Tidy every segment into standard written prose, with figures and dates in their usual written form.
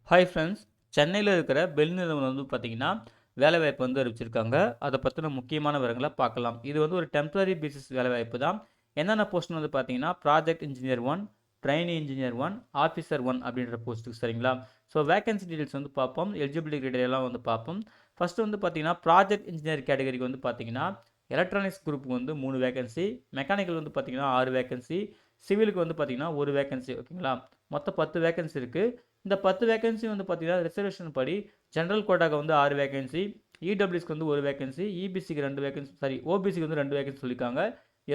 Hi friends. சென்னையில இருக்கிற bell நிறுவனம் பார்த்தீங்கன்னா, வேலைவாய்ப்பு அறிவிச்சிருக்காங்க. அத பத்தின முக்கியமான விவரங்கள பார்க்கலாம். இது ஒரு டெம்பரரி பேசிஸ் வேலைவாய்ப்பு தான். என்னென்ன போஸ்ட்னு பார்த்தீங்கன்னா, project engineer 1, trainee engineer 1, officer 1 அப்படின்ற போஸ்ட்டுக்கு சரிங்களா? ஸோ வேக்கன்சி டீட்டெயில்ஸ் பார்ப்போம். எலிஜிபிலிட்டி கிரைட்டீரியாலாம் பார்ப்போம். ஃபர்ஸ்ட் பார்த்தீங்கன்னா, ப்ராஜெக்ட் இன்ஜினியர் கேட்டகரிக்கு பார்த்தீங்கன்னா, எலக்ட்ரானிக்ஸ் குரூப்புக்கு 3 வேக்கன்சி, மெக்கானிக்கல் பார்த்தீங்கன்னா 6 வேக்கன்சி, சிவிலுக்கு பார்த்தீங்கன்னா 1 வேக்கன்சி ஓகேங்களா? மொத்தம் 10 வேக்கன்சி இருக்கு. இந்த 10 வேகன்சி பார்த்தீங்கன்னா ரிசர்வேஷன் படி ஜெனரல் கோட்டாக்கு 6 வேகன்சி, இடபிள்யூஎஸ்க்கு 1 வேகன்சி, இபிசிக்கு 2 வேகன்சி, சாரி ஓபிசிக்கு 2 வேகன்சி சொல்லியிருக்காங்க,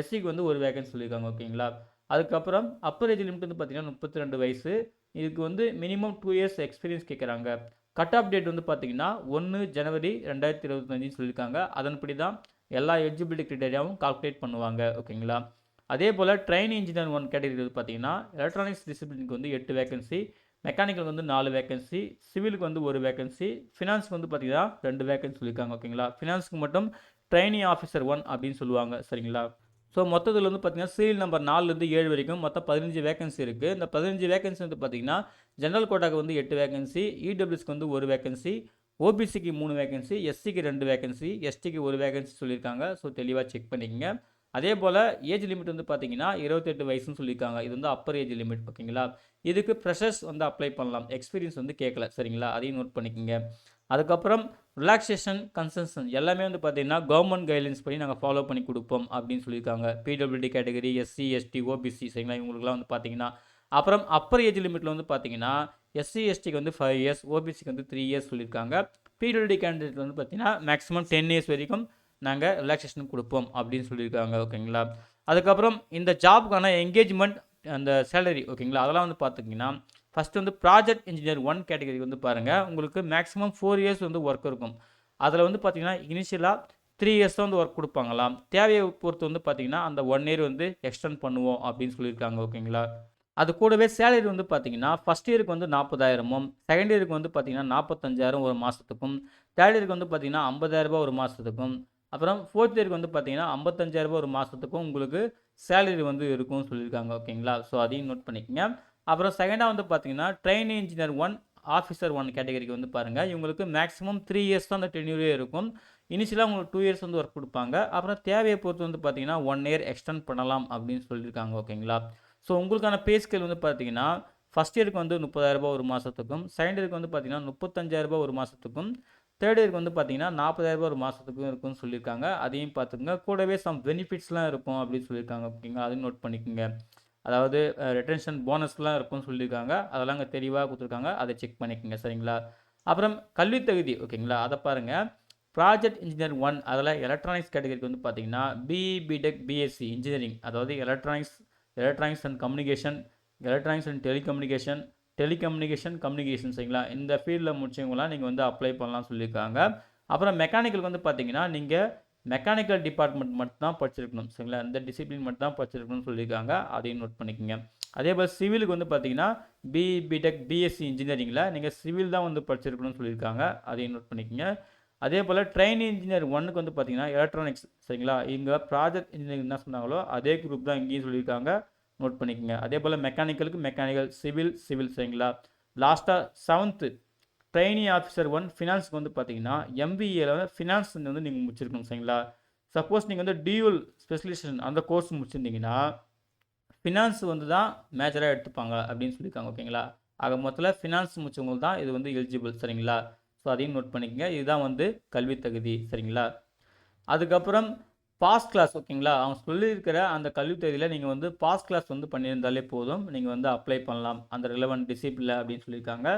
எஸ்சிக்கு 1 வேகன்சி சொல்லியிருக்காங்க ஓகேங்களா? அதுக்கப்புறம் அப்பர் ஏஜ் லிமிட் பார்த்தீங்கன்னா 32 வயசு. இதுக்கு மினிமம் 2 இயர்ஸ் எக்ஸ்பீரியன்ஸ் கேட்குறாங்க. கட் ஆஃப் டேட் பார்த்தீங்கன்னா 1 ஜனவரி 2025 சொல்லியிருக்காங்க. அதன்படி தான் எல்லா எலிஜிபிலிட்டி கிரைட்டீரியாவும் கால்குலேட் பண்ணுவாங்க ஓகேங்களா? அதே போல் ட்ரெயின் இன்ஜினியர் 1 கேட்டகரி பார்த்தீங்கன்னா எலக்ட்ரானிக்ஸ் டிசிப்ளினுக்கு 8 வேகன்சி, மெக்கானிக்கல் 4 வேகன்சி, சிவிலுக்கு 1 வேகன்சி, ஃபினான்ஸ்க்கு பார்த்தீங்கன்னா 2 வேகன்சி சொல்லியிருக்காங்க ஓகேங்களா? ஃபினான்ஸ்க்கு மட்டும் ட்ரெயினி ஆஃபீஸர் 1 அப்படின்னு சொல்லுவாங்க சரிங்களா? ஸோ மொத்தத்தில் பார்த்தீங்கன்னா சீரியல் நம்பர் 4லேருந்து 7 வரைக்கும் மொத்தம் 15 வேகன்சி இருக்குது. இந்த 15 வேகன்சி பார்த்தீங்கன்னா ஜெனரல் கோட்டாக்கு 8 வேகன்சி, இடபிள்யூஎஸ்க்கு 1 வேகன்சி, ஓபிசிக்கு 3 வேகன்சி, எஸ்சிக்கு 2 வேகன்சி, எஸ்டிக்கு 1 வேகன்சி சொல்லியிருக்காங்க. ஸோ தெளிவாக செக் பண்ணிக்கங்க. அதே போல் ஏஜ் லிமிட் பார்த்தீங்கன்னா 28 வயசுன்னு சொல்லியிருக்காங்க. இது அப்பர் ஏஜ் லிமிட் ஓகேங்களா? இதுக்கு ஃப்ரெஷர்ஸ் அப்ளை பண்ணலாம். எக்ஸ்பீரியன்ஸ் கேட்கல சரிங்களா? அதையும் நோட் பண்ணிக்கோங்க. அதுக்கப்புறம் ரிலாக்ஸேஷன் கன்செஷன் எல்லாமே பார்த்தீங்கன்னா கவர்மெண்ட் கைட்லைன்ஸ் படி நாங்கள் ஃபாலோ பண்ணி கொடுப்போம் அப்படின்னு சொல்லியிருக்காங்க. PWD category, SC, ST, OBC சரிங்களா? இவங்களுக்குலாம் பார்த்தீங்கன்னா அப்புறம் அப்பர் ஏஜ் லிமிட்டில் பார்த்தீங்கன்னா எஸ்சி, எஸ்டிக்கு 5 இயர்ஸ், ஓபிசிக்கு 3 இயர்ஸ் சொல்லியிருக்காங்க. பிடபிள்யூடி கேண்டிடேட் பார்த்தீங்கன்னா மேக்ஸிமம் 10 இயர்ஸ் வரைக்கும் நாங்கள் ரிலாக்ஸேஷன் கொடுப்போம் அப்படின்னு சொல்லியிருக்காங்க ஓகேங்களா? அதுக்கப்புறம் இந்த ஜாப்க்கான என்கேஜ்மெண்ட் அந்த சேலரி ஓகேங்களா? அதெல்லாம் பார்த்துக்கிங்கன்னா ஃபஸ்ட்டு ப்ராஜெக்ட் இன்ஜினியர் 1 கேட்டகரி பாருங்கள், உங்களுக்கு மேக்ஸிமம் 4 இயர்ஸ் ஒர்க் இருக்கும். அதில் பார்த்தீங்கன்னா இனிஷியலாக 3 இயர்ஸ் தான் ஒர்க் கொடுப்பாங்களாம். தேவையை பொறுத்து பார்த்தீங்கன்னா அந்த 1 இயர் எக்ஸ்டெண்ட் பண்ணுவோம் அப்படின்னு சொல்லியிருக்காங்க ஓகேங்களா? அது கூடவே சேலரி பார்த்தீங்கன்னா ஃபஸ்ட் இயருக்கு 40,000ம், செகண்ட் இயருக்கு பார்த்தீங்கன்னா 45,000 ஒரு மாதத்துக்கும், தேர்ட் இயருக்கு பார்த்தீங்கன்னா 50,000 ரூபாய் ஒரு மாதத்துக்கும், அப்புறம் ஃபோர்த் இயருக்கு பார்த்தீங்கன்னா 55,000 ஒரு மாதத்துக்கும் உங்களுக்கு சேலரி இருக்கும்னு சொல்லியிருக்காங்க ஓகேங்களா? ஸோ அதையும் நோட் பண்ணிக்கங்க. அப்புறம் செகண்டாக பார்த்தீங்கன்னா ட்ரெயினி இன்ஜினியர் 1, ஆஃபீஸர் 1 கேட்டகரிக்கு பாருங்கள், இவங்களுக்கு மேக்ஸிமம் 3 இயர்ஸ் தான் அந்த டென்யூரே இருக்கும். இனிஷியலாக உங்களுக்கு 2 இயர்ஸ் ஒர்க் கொடுப்பாங்க. அப்புறம் தேவையை பொறுத்து பார்த்தீங்கன்னா 1 இயர் எக்ஸ்டெண்ட் பண்ணலாம் அப்படின்னு சொல்லியிருக்காங்க ஓகேங்களா? ஸோ உங்களுக்கான பே ஸ்கேல் பார்த்தீங்கன்னா ஃபஸ்ட் இயருக்கு 30,000 ரூபாய் ஒரு மாதத்துக்கும், செகண்ட் இயருக்கு பார்த்தீங்கன்னா 35,000 ரூபாய் ஒரு மாதத்துக்கும், தேர்ட் இயருக்கு பார்த்தீங்கன்னா 40,000 ரூபாய் ஒரு மாதத்துக்கும் இருக்குன்னு சொல்லியிருக்காங்க. அதையும் பார்த்துக்குங்க. கூடவே சம் பெனிஃபிட்ஸ்லாம் இருக்கும் அப்படின்னு சொல்லியிருக்காங்க ஓகேங்களா? அதையும் நோட் பண்ணிக்கோங்க. அதாவது ரிட்டன்ஷன் போனஸ்லாம் இருக்கும்னு சொல்லியிருக்காங்க. அதெல்லாம் அங்கே தெளிவாக கொடுத்துருக்காங்க. அதை செக் பண்ணிக்கோங்க சரிங்களா? அப்புறம் கல்வி தகுதி ஓகேங்களா? அதை பாருங்கள். ப்ராஜெக்ட் இன்ஜினியர் 1 அதில் எலக்ட்ரானிக்ஸ் கேட்டகரிக்கு பார்த்தீங்கன்னா பிஇ, பிடெக், பிஎஸ்சி இன்ஜினியரிங், அதாவது electronics and communication, electronics and telecommunication communication சரிங்களா? இந்த ஃபீல்டில் முடிச்சவங்களாம் நீங்கள் அப்ளை பண்ணலாம் சொல்லியிருக்காங்க. அப்புறம் மெக்கானிக்கலுக்கு பார்த்தீங்கன்னா நீங்கள் மெக்கானிக்கல் டிபார்ட்மெண்ட் மட்டும் தான் படிச்சிருக்கணும் சரிங்களா? இந்த டிசிப்ளின் மட்டும் தான் படிச்சிருக்கணும்னு சொல்லியிருக்காங்க. அதையும் நோட் பண்ணிக்கோங்க. அதே போல் சிவிலுக்கு பார்த்தீங்கன்னா பிஇ, பிடெக், பிஎஸ்சி இன்ஜினியரிங்கில் நீங்கள் சிவில் தான் படிச்சிருக்கணும்னு சொல்லியிருக்காங்க. அதையும் நோட் பண்ணிக்கோங்க. அதே போல் ட்ரெயின் இன்ஜினியர் 1க்கு பார்த்தீங்கன்னா எலக்ட்ரானிக்ஸ் சரிங்களா? இங்கே ப்ராஜெக்ட் இன்ஜினியரிங் என்ன சொன்னாங்களோ அதே குரூப் தான் இங்கேயும் சொல்லியிருக்காங்க. நோட் பண்ணிக்கோங்க. அதே போல் மெக்கானிக்கலுக்கு மெக்கானிக்கல், சிவில் சரிங்களா? லாஸ்ட்டாக 7th ட்ரெயினி ஆஃபீஸர் 1 ஃபினான்ஸுக்கு பார்த்தீங்கன்னா எம்பிஏல ஃபினான்ஸ் நீங்கள் முடிச்சிருக்கணும் சரிங்களா? சப்போஸ் நீங்கள் டியூவல் ஸ்பெஷலிசேஷன் அந்த கோர்ஸ் முடிச்சிருந்தீங்கன்னா ஃபினான்ஸ் தான் மேஜராக எடுத்துப்பாங்க அப்படின்னு சொல்லியிருக்காங்க ஓகேங்களா? ஆக மொத்தத்தில் ஃபினான்ஸ் முடிச்சவங்களுக்கு தான் இது எலிஜிபிள் சரிங்களா? ஸோ அதையும் நோட் பண்ணிக்கங்க. இதுதான் கல்வி தகுதி சரிங்களா? அதுக்கப்புறம் பாஸ் கிளாஸ் ஓகேங்களா? அவங்க சொல்லியிருக்கிற அந்த கல்வி தகுதியில் நீங்கள் பாஸ் கிளாஸ் பண்ணியிருந்தாலே போதும். நீங்கள் அப்ளை பண்ணலாம் அந்த ரிலவெண்ட் டிசிப்ளினில் அப்படின்னு சொல்லியிருக்காங்க.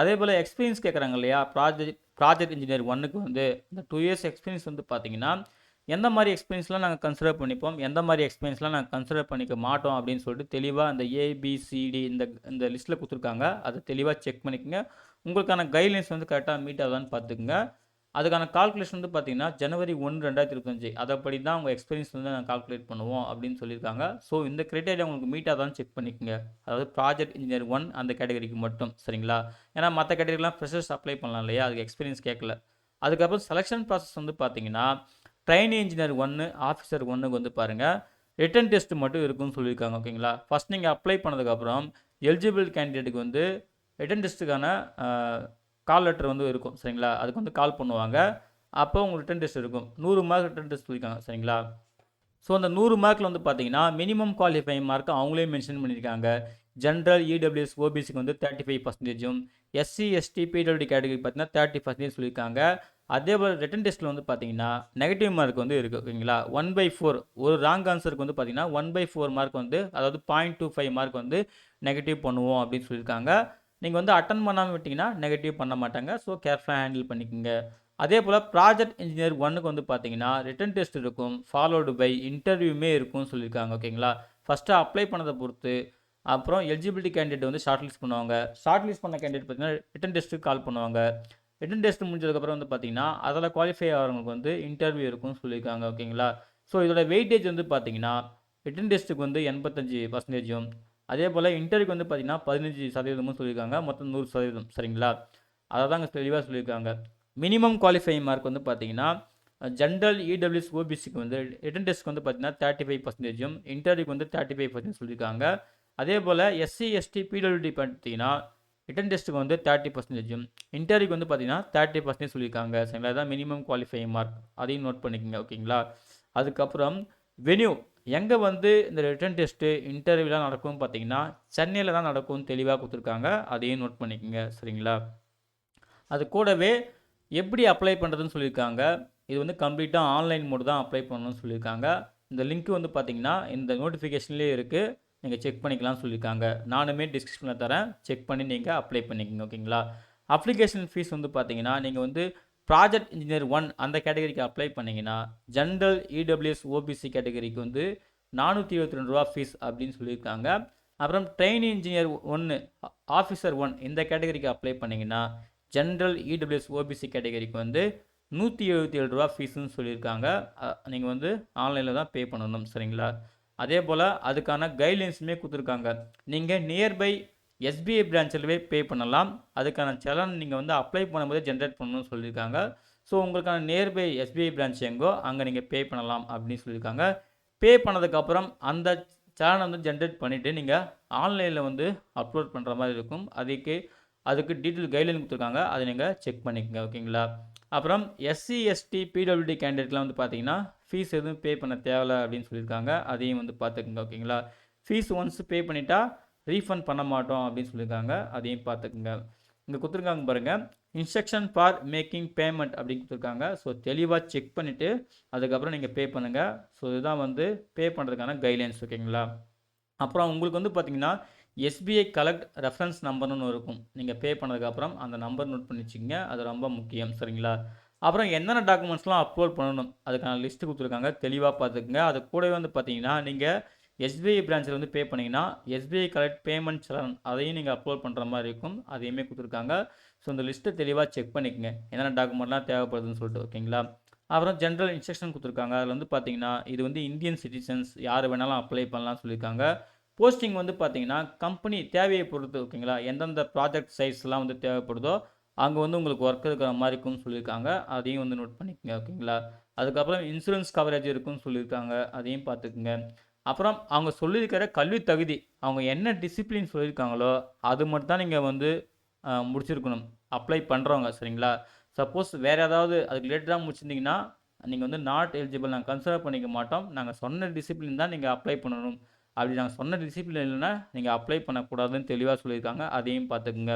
அதே போல் எக்ஸ்பீரியன்ஸ் கேட்குறாங்க இல்லையா? ப்ராஜெக்ட் இன்ஜினியர் 1க்கு இந்த 2 இயர்ஸ் எக்ஸ்பீரியன்ஸ் பார்த்தீங்கன்னா எந்த மாதிரி எக்ஸ்பீரியன்ஸ்லாம் நாங்கள் கன்சிடர் பண்ணிப்போம், எந்த மாதிரி எக்ஸ்பீரியன்ஸ்லாம் நாங்கள் கன்சிடர் பண்ணிக்க மாட்டோம் அப்படின்னு சொல்லிட்டு தெளிவாக அந்த ஏபிசிடி இந்த லிஸ்ட்டில் கொடுத்துருக்காங்க. அதை தெளிவாக செக் பண்ணிக்கோங்க. உங்களுக்கான கைட்லைன்ஸ் கரெக்டாக மீட் ஆகுதான்னு பார்த்துக்குங்க. அதுக்கான கால்குலேஷன் பார்த்தீங்கன்னா ஜனவரி 1, 2025 அதைப்படி தான் உங்கள் எக்ஸ்பீரியன்ஸ் நாங்கள் கால்குலேட் பண்ணுவோம் அப்படின்னு சொல்லியிருக்காங்க. ஸோ இந்த கிரைட்டேரியா உங்களுக்கு மீட் ஆகுதான்னு செக் பண்ணிக்கோங்க. அதாவது ப்ராஜெக்ட் இன்ஜினியர் 1 அந்த கேட்டகரிக்கு மட்டும் சரிங்களா? ஏன்னா மற்ற கேட்டகரிலாம் ஃப்ரெஷர்ஸ் அப்ளை பண்ணலாம் இல்லையா? அதுக்கு எக்ஸ்பீரியன்ஸ் கேட்கல. அதுக்கப்புறம் செலெக்ஷன் ப்ராசஸ் பார்த்தீங்கன்னா ட்ரெயினி இன்ஜினியர் 1, ஆஃபீஸர் 1க்கு பாருங்கள் ரிட்டன் டெஸ்ட் மட்டும் இருக்குன்னு சொல்லியிருக்காங்க ஓகேங்களா? ஃபஸ்ட் நீங்கள் அப்ளை பண்ணதுக்கப்புறம் எலிஜிபிள் கேண்டிடேட்டுக்கு ரிட்டன் டெஸ்ட்டுக்கான கால் லெட்டர் வந்து இருக்கும் சரிங்களா. அதுக்கு வந்து கால் பண்ணுவாங்க. அப்போ உங்களுக்கு ரிட்டன் டெஸ்ட் இருக்கும். 100 மார்க் ரிட்டன் டெஸ்ட் சொல்லியிருக்காங்க சரிங்களா. ஸோ அந்த 100 மார்க்கில் வந்து பார்த்தீங்கன்னா மினிமம் குவாலிஃபைங் மார்க் அவங்களே மென்ஷன் பண்ணியிருக்காங்க. ஜென்ரல், இடபிள்யூஎஸ், ஓபிசிக்கு வந்து 35%, எஸ்சி, எஸ்டி, பிடபிள்யூடி கேட்டகரி பார்த்தீங்கன்னா 30% சொல்லியிருக்காங்க. அதே போல் ரிட்டன் டெஸ்ட்டில் வந்து பார்த்தீங்கன்னா நெகட்டிவ் மார்க் வந்து இருக்குது ஓகேங்களா. 1/4 ஒரு ராங் ஆன்சருக்கு வந்து பார்த்தீங்கன்னா 1/4 மார்க் வந்து, அதாவது 0.25 மார்க் வந்து நெகட்டிவ் பண்ணுவோம் அப்படின்னு சொல்லியிருக்காங்க. நீங்கள் வந்து அட்டன் பண்ணாமல் விட்டிங்கன்னா நெகட்டிவ் பண்ண மாட்டாங்க. ஸோ கேர்ஃபுல்லாக ஹேண்டில் பண்ணிக்கோங்க. அதே போல் ப்ராஜெக்ட் இன்ஜினியர் 1க்கு வந்து பார்த்தீங்கன்னா ரிட்டன் டெஸ்ட் இருக்கும், ஃபாலோடு பை இன்டர்வியூமே இருக்கும்னு சொல்லியிருக்காங்க ஓகேங்களா. ஃபஸ்ட்டு அப்ளை பண்ணதை பொறுத்து அப்புறம் எலிஜிபிலிட்டி கேண்டிடேட் வந்து ஷார்ட் லிஸ்ட் பண்ணுவாங்க. ஷார்ட் லிஸ்ட் பண்ண கேண்டிடேட் பார்த்தீங்கன்னா ரிட்டன் டெஸ்ட்டுக்கு கால் பண்ணுவாங்க. ரிட்டன் டெஸ்ட் முடிஞ்சதுக்கப்புறம் வந்து பார்த்தீங்கன்னா அதில் குவாலிஃபை ஆகிறவங்களுக்கு வந்து இன்டர்வியூ இருக்கும்னு சொல்லியிருக்காங்க ஓகேங்களா. ஸோ இதோட வெயிட்டேஜ் வந்து பார்த்தீங்கன்னா ரிட்டன் டெஸ்ட்டுக்கு வந்து 85%, அதே போல் இன்டர்வியூக்கு வந்து பார்த்தீங்கன்னா 15% சொல்லியிருக்காங்க. மொத்தம் 100% சரிங்களா. அதை தாங்க தெளிவாக சொல்லியிருக்காங்க. மினிமம் குவாலிஃபைங் மார்க் வந்து பார்த்தீங்கன்னா ஜென்ரல், இடபிள்யூஎஸ், ஓபிசிக்கு வந்து ரிட்டன் டெஸ்ட்க்கு வந்து பார்த்தீங்கன்னா 35%, இன்டர்வியூக்கு வந்து 35% சொல்லியிருக்காங்க. அதே போல் எஸ்சி, எஸ்டி, பிடபிள்யூடி பார்த்தீங்கன்னா ரிட்டன் டெஸ்ட்டுக்கு வந்து 30%, இன்டர்வியூக்கு வந்து பார்த்தீங்கன்னா 30% சொல்லியிருக்காங்க சரிங்களா. அதான் மினிமம் குவாலிஃபைங் மார்க், அதையும் நோட் பண்ணிக்கோங்க ஓகேங்களா. அதுக்கப்புறம் வென்யூ எங்கே வந்து இந்த ரிட்டன் டெஸ்ட்டு இன்டர்வியூலாம் நடக்கும்னு பார்த்தீங்கன்னா சென்னையில் தான் நடக்கும்னு தெளிவாக கொடுத்துருக்காங்க. அதையும் நோட் பண்ணிக்கோங்க சரிங்களா. அது கூடவே எப்படி அப்ளை பண்ணுறதுன்னு சொல்லியிருக்காங்க. இது வந்து கம்ப்ளீட்டாக ஆன்லைன் மோடு தான் அப்ளை பண்ணணும்னு சொல்லியிருக்காங்க. இந்த லிங்க் வந்து பார்த்தீங்கன்னா இந்த நோட்டிஃபிகேஷன்லேயே இருக்குது, நீங்கள் செக் பண்ணிக்கலாம்னு சொல்லியிருக்காங்க. நானுமே டிஸ்கிரிப்ஷனில் தரேன், செக் பண்ணி நீங்கள் அப்ளை பண்ணிக்கோங்க ஓகேங்களா. அப்ளிகேஷன் ஃபீஸ் வந்து பார்த்தீங்கன்னா நீங்கள் வந்து ப்ராஜெக்ட் இன்ஜினியர் 1 அந்த கேட்டகரிக்கு அப்ளை பண்ணிங்கன்னா ஜென்ரல், இடபிள்யூஎஸ், ஓபிசி கேட்டகரிக்கு வந்து ₹422 ஃபீஸ் அப்படின்னு சொல்லியிருக்காங்க. அப்புறம் ட்ரெயின் இன்ஜினியர் 1, ஆஃபீஸர் 1 இந்த கேட்டகரிக்கு அப்ளை பண்ணிங்கன்னா ஜென்ரல், இடபிள்யூஎஸ், ஓபிசி கேட்டகரிக்கு வந்து ₹177 ஃபீஸுன்னு சொல்லியிருக்காங்க. நீங்கள் வந்து ஆன்லைனில் தான் பே பண்ணணும் சரிங்களா. அதே போல் அதுக்கான கைட்லைன்ஸுமே கொடுத்துருக்காங்க. நீங்கள் நியர்பை எஸ்பிஐ பிரான்ச்சில் பே பண்ணலாம். அதுக்கான செலான் நீங்கள் வந்து அப்ளை பண்ணும்போதே ஜென்ரேட் பண்ணணும்னு சொல்லியிருக்காங்க. ஸோ உங்களுக்கான நியர்பை எஸ்பிஐ பிரான்ச் எங்கோ அங்கே நீங்கள் பே பண்ணலாம் அப்படின்னு சொல்லியிருக்காங்க. பே பண்ணதுக்கப்புறம் அந்த செலானை வந்து ஜென்ரேட் பண்ணிவிட்டு நீங்கள் ஆன்லைனில் வந்து அப்லோட் பண்ணுற மாதிரி இருக்கும். அதுக்கு டீட்டெயில் கைட்லைன் கொடுத்துருக்காங்க, அதை நீங்கள் செக் பண்ணிக்கோங்க ஓகேங்களா. அப்புறம் எஸ்சி, எஸ்டி, பிடபிள்யூடி கேண்டிடேட்லாம் வந்து பார்த்தீங்கன்னா ஃபீஸ் எதுவும் பே பண்ண தேவையில்ல அப்படின்னு சொல்லியிருக்காங்க. அதையும் வந்து பார்த்துக்குங்க ஓகேங்களா. ஃபீஸ் ஒன்ஸ் பே பண்ணிட்டா ரீஃபண்ட் பண்ண மாட்டோம் அப்படின்னு சொல்லியிருக்காங்க. அதையும் பார்த்துக்குங்க. இங்கே கொடுத்துருக்காங்க பாருங்கள், இன்ஸ்ட்ரக்ஷன் ஃபார் மேக்கிங் பேமெண்ட் அப்படின்னு கொடுத்துருக்காங்க. ஸோ தெளிவாக செக் பண்ணிவிட்டு அதுக்கப்புறம் நீங்கள் பே பண்ணுங்கள். ஸோ இதுதான் வந்து பே பண்ணுறதுக்கான கைட்லைன்ஸ் ஓகேங்களா. அப்புறம் உங்களுக்கு வந்து பார்த்தீங்கன்னா எஸ்பிஐ கலெக்ட் ரெஃபரன்ஸ் நம்பர்னு ஒன்று இருக்கும். நீங்கள் பே பண்ணதுக்கப்புறம் அந்த நம்பர் நோட் பண்ணி வச்சுக்கோங்க, அது ரொம்ப முக்கியம் சரிங்களா. அப்புறம் என்னென்ன டாக்குமெண்ட்ஸ்லாம் அப்லோட் பண்ணணும் அதுக்கான லிஸ்ட்டு கொடுத்துருக்காங்க, தெளிவாக பார்த்துக்குங்க. அது கூடவே வந்து பார்த்தீங்கன்னா நீங்கள் எஸ்பிஐ பிரான்ச்சில் வந்து பே பண்ணிங்கன்னா எஸ்பிஐ கலெக்ட் பேமெண்ட் செலான் அதையும் நீங்கள் அப்லோட் பண்ணுற மாதிரி இருக்கும், அதையுமே கொடுத்துருக்காங்க. ஸோ இந்த லிஸ்ட்டை தெளிவாக செக் பண்ணிக்கோங்க, என்னென்ன டாக்குமெண்ட்லாம் தேவைப்படுதுன்னு சொல்லிட்டு ஓகேங்களா. அப்புறம் ஜென்ரல் இன்ஸ்ட்ரக்ஷன் கொடுத்துருக்காங்க. அதில் வந்து பார்த்தீங்கன்னா இது வந்து இந்தியன் சிட்டிசன்ஸ் யார் வேணாலும் அப்ளை பண்ணலாம்னு சொல்லியிருக்காங்க. போஸ்டிங் வந்து பார்த்தீங்கன்னா கம்பெனி தேவையை பொறுத்து ஓகேங்களா, எந்தெந்த ப்ராஜெக்ட் சைஸ்லாம் வந்து தேவைப்படுதோ அங்கே வந்து உங்களுக்கு ஒர்க் இருக்கிற மாதிரி இருக்கும்னு சொல்லியிருக்காங்க. அதையும் வந்து நோட் பண்ணிக்கோங்க ஓகேங்களா. அதுக்கப்புறம் இன்சூரன்ஸ் கவரேஜ் இருக்குன்னு சொல்லியிருக்காங்க, அதையும் பார்த்துக்குங்க. அப்புறம் அவங்க சொல்லியிருக்கிற கல்வி தகுதி, அவங்க என்ன டிசிப்ளின் சொல்லியிருக்காங்களோ அது மட்டும் தான் நீங்கள் வந்து முடிச்சிருக்கணும் அப்ளை பண்ணுறவங்க சரிங்களா. சப்போஸ் வேறு ஏதாவது அதுக்கு ரிலேட்டடாக முடிச்சிருந்தீங்கன்னா நீங்கள் வந்து நாட் எலிஜிபிள், நாங்கள் கன்சிடர் பண்ணிக்க மாட்டோம், நாங்கள் சொன்ன டிசிப்ளின் தான் நீங்கள் அப்ளை பண்ணணும், அப்படி நாங்கள் சொன்ன டிசிப்ளின் இல்லைன்னா நீங்கள் அப்ளை பண்ணக்கூடாதுன்னு தெளிவாக சொல்லியிருக்காங்க. அதையும் பார்த்துக்குங்க.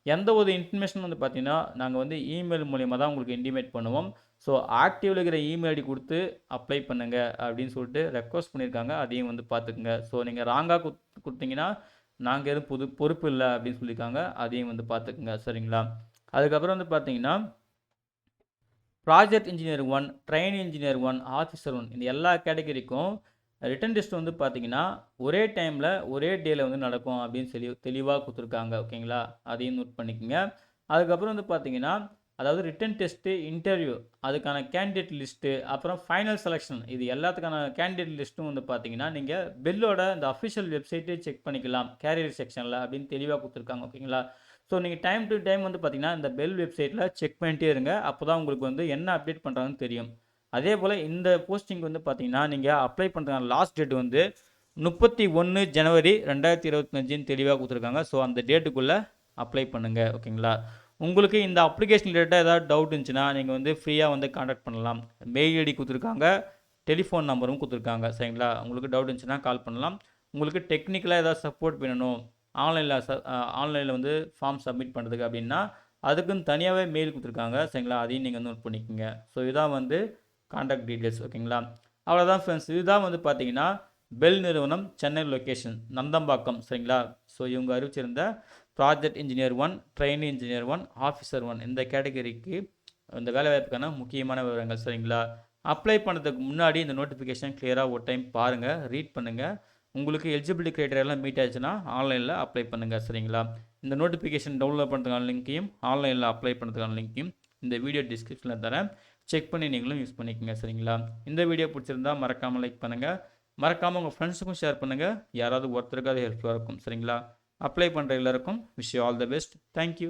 எந்த ஒரு இன்ஃபர்மேஷன் வந்து பார்த்தீங்கன்னா நாங்கள் வந்து இமெயில் மூலிமா தான் உங்களுக்கு இன்டிமேட் பண்ணுவோம். ஸோ ஆக்டிவில் இருக்கிற இமெயில் ஐடி கொடுத்து அப்ளை பண்ணுங்கள் அப்படின்னு சொல்லிட்டு ரெக்வஸ்ட் பண்ணியிருக்காங்க, அதையும் வந்து பார்த்துக்குங்க. ஸோ நீங்கள் ராங்காக கொடுத்தீங்கன்னா நாங்கள் எதுவும் பொறுப்பு இல்லை அப்படின்னு சொல்லியிருக்காங்க, அதையும் வந்து பார்த்துக்குங்க சரிங்களா. அதுக்கப்புறம் வந்து பார்த்தீங்கன்னா project engineer 1, train engineer 1, officer 1 இந்த எல்லா கேட்டகரிக்கும் ரிட்டன் டெஸ்ட் வந்து பார்த்தீங்கன்னா ஒரே டைமில் ஒரே டேயில் வந்து நடக்கும் அப்படின்னு தெளிவாக கொடுத்துருக்காங்க ஓகேங்களா. அதையும் நோட் பண்ணிக்கோங்க. அதுக்கப்புறம் வந்து பார்த்தீங்கன்னா அதாவது ரிட்டன் டெஸ்ட்டு, இன்டர்வியூ, அதுக்கான கேண்டிடேட் லிஸ்ட்டு, அப்புறம் ஃபைனல் செலெக்ஷன், இது எல்லாத்துக்கான கேண்டிடேட் லிஸ்ட்டும் வந்து பார்த்தீங்கன்னா நீங்கள் பெல்லோட இந்த அஃபிஷியல் வெப்சைட்டே செக் பண்ணிக்கலாம் கேரியர் செக்ஷனில் அப்படின்னு தெளிவாக கொடுத்துருக்காங்க ஓகேங்களா. ஸோ நீங்கள் டைம் டு டைம் வந்து பார்த்தீங்கன்னா இந்த பெல் வெப்சைட்டில் செக் பண்ணிட்டே இருங்க, அப்போ தான் உங்களுக்கு வந்து என்ன அப்டேட் பண்ணுறாங்கன்னு தெரியும். அதே போல் இந்த போஸ்டிங் வந்து பார்த்தீங்கன்னா நீங்கள் அப்ளை பண்ணுறதுக்கான லாஸ்ட் டேட் வந்து 31 ஜனவரி 2025 தெளிவாக கொடுத்துருக்காங்க. ஸோ அந்த டேட்டுக்குள்ளே அப்ளை பண்ணுங்கள். ஓகேங்களா? உங்களுக்கு இந்த அப்ளிகேஷன் ரிலேட்டடாக ஏதாவது டவுட் இருந்துச்சுன்னா நீங்கள் வந்து ஃப்ரீயாக வந்து காண்டாக்ட் பண்ணலாம். மெயில் ஐடி கொடுத்துருக்காங்க, டெலிஃபோன் நம்பரும் கொடுத்துருக்காங்க. சரிங்களா? உங்களுக்கு டவுட் இருந்துச்சுன்னா கால் பண்ணலாம். உங்களுக்கு டெக்னிக்கலாக ஏதாவது சப்போர்ட் வேணும், ஆன்லைனில் ஆன்லைனில் வந்து ஃபார்ம் சப்மிட் பண்ணுறதுக்கு அப்படின்னா அதுக்குன்னு தனியாகவே மெயில் கொடுத்துருக்காங்க. சரிங்களா? அதையும் நீங்கள் நோட் பண்ணிக்கோங்க. ஸோ இதான் வந்து காண்டாக்ட் டீட்டெயில்ஸ். ஓகேங்களா? அவ்வளோதான் ஃப்ரெண்ட்ஸ். இதுதான் வந்து பார்த்தீங்கன்னா பெல் நிறுவனம் சென்னை லொக்கேஷன் நந்தம்பாக்கம். சரிங்களா? ஸோ இவங்க அறிவிச்சிருந்த project engineer 1, trainee engineer 1, officer 1 இந்த கேட்டகரிக்கு இந்த வேலைவாய்ப்புக்கான முக்கியமான விவரங்கள். சரிங்களா? அப்ளை பண்ணுறதுக்கு முன்னாடி இந்த நோட்டிஃபிகேஷன் கிளியராக ஒரு டைம் பாருங்கள், ரீட் பண்ணுங்கள். உங்களுக்கு எலிஜிபிலிட்டி க்ரைட்டீரியாலாம் மீட் ஆச்சுன்னா ஆன்லைனில் அப்ளை பண்ணுங்கள். சரிங்களா? இந்த நோட்டிஃபிகேஷன் டவுன்லோட் பண்ணுறதுக்கான லிங்க்கையும் ஆன்லைனில் அப்ளை பண்ணுறதுக்கான லிங்க்கையும் இந்த வீடியோ டிஸ்கிரிப்ஷனில் தரேன். செக் பண்ணி நீங்களும் யூஸ் பண்ணிக்கோங்க. சரிங்களா? இந்த வீடியோ பிடிச்சிருந்தா மறக்காமல் லைக் பண்ணுங்கள். மறக்காமல் உங்கள் ஃப்ரெண்ட்ஸுக்கும் ஷேர் பண்ணுங்கள். யாராவது ஒருத்தருக்காவது ஹெல்ப்ஃபுல்லாக இருக்கும். சரிங்களா? அப்ளை பண்ணுற எல்லாருக்கும் wish you all the best. Thank you.